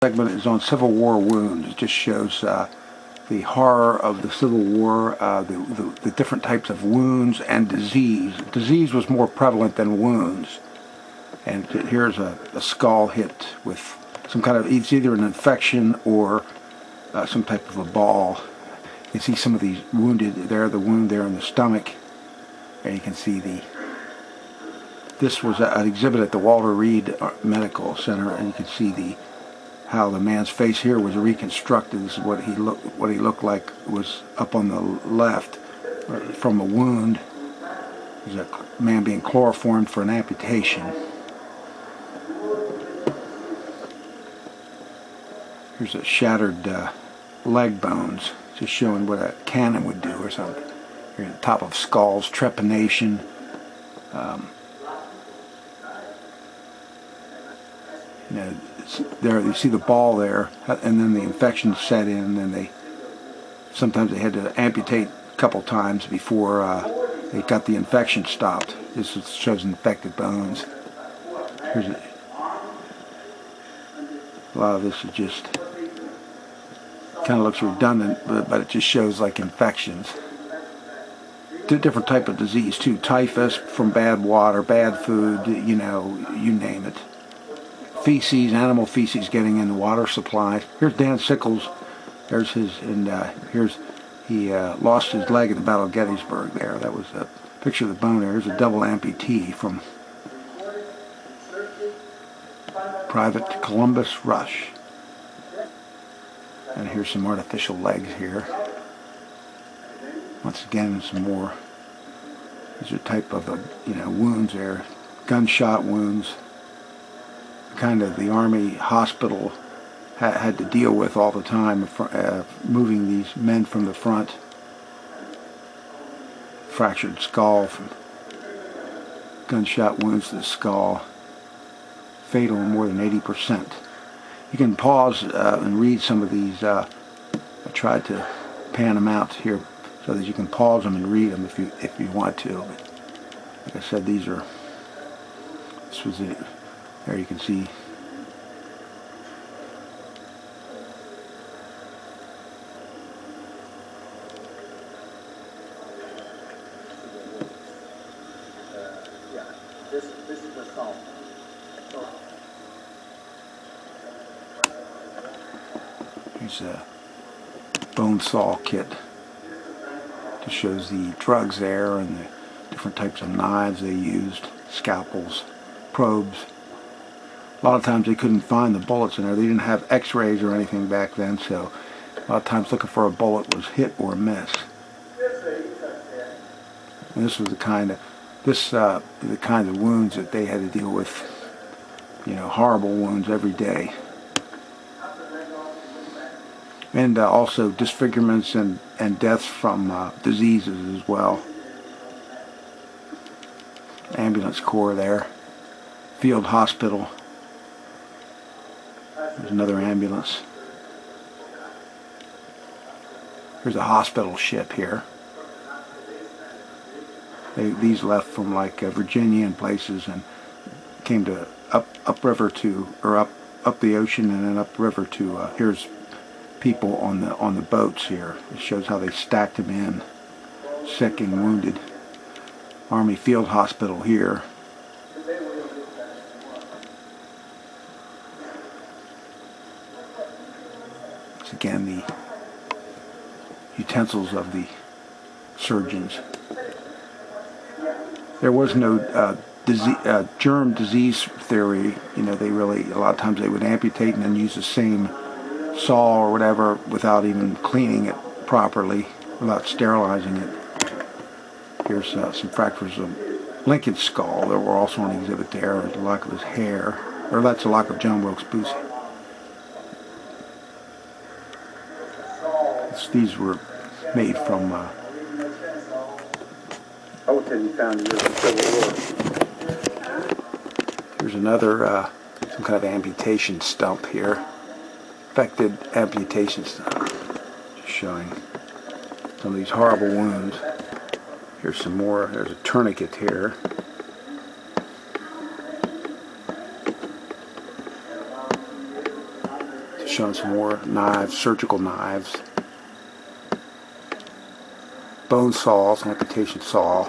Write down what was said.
Segment is on Civil War wounds. It just shows the horror of the Civil War, the different types of wounds and disease. Disease was more prevalent than wounds. And here's a skull hit with some kind of, it's either an infection or some type of a ball. You can see some of these wounded there, the wound there in the stomach. And you can see this was an exhibit at the Walter Reed Medical Center, and you can see how the man's face here was reconstructed. This is what he looked like was up on the left from a wound. There's a man being chloroformed for an amputation. Here's a shattered leg bones, just showing what a cannon would do or something. Here at the top of skulls, trepanation. There you see the ball there, and then the infection set in, and sometimes they had to amputate a couple times before they got the infection stopped. This shows infected bones. Here's a lot of this is just kind of looks redundant, but it just shows like infections. Different type of disease too. Typhus from bad water, bad food, you name it. Feces, animal feces getting in the water supply. Here's Dan Sickles. There's his, and he lost his leg at the Battle of Gettysburg there. That was a picture of the bone there. Here's a double amputee from Private Columbus Rush. And here's some artificial legs here. Once again, some more. These are type of wounds there, gunshot wounds. Kind of the Army hospital had to deal with all the time, moving these men from the front. Fractured skull from gunshot wounds to the skull. Fatal in more than 80%. You can pause and read some of these. I tried to pan them out here so that you can pause them and read them if you want to. But like I said, this was it. There you can see. This is the song. Here's a bone saw kit. Just shows the drugs there and the different types of knives they used, scalpels, probes. A lot of times they couldn't find the bullets in there. They didn't have x-rays or anything back then, so a lot of times looking for a bullet was hit or miss. And this was the kind of wounds that they had to deal with, horrible wounds every day. And also disfigurements and deaths from diseases as well. Ambulance corps there. Field hospital. There's another ambulance. There's a hospital ship here. These left from like Virginia and places and came to upriver up the ocean and then upriver to here's people on the boats here. It shows how they stacked them in, sick and wounded. Army Field Hospital here. It's again the utensils of the surgeons. There was no germ disease theory. They really, a lot of times they would amputate and then use the same saw or whatever without even cleaning it properly, without sterilizing it. Here's some fractures of Lincoln's skull that were also on exhibit there. There's a lock of his hair, or that's a lock of John Wilkes Booth's. These were made from I would say you found years of Civil War. Here's another some kind of amputation stump here. Infected amputation stump. Just showing some of these horrible wounds. Here's some more. There's a tourniquet here. Showing some more knives, surgical knives. Bone saws, amputation saw.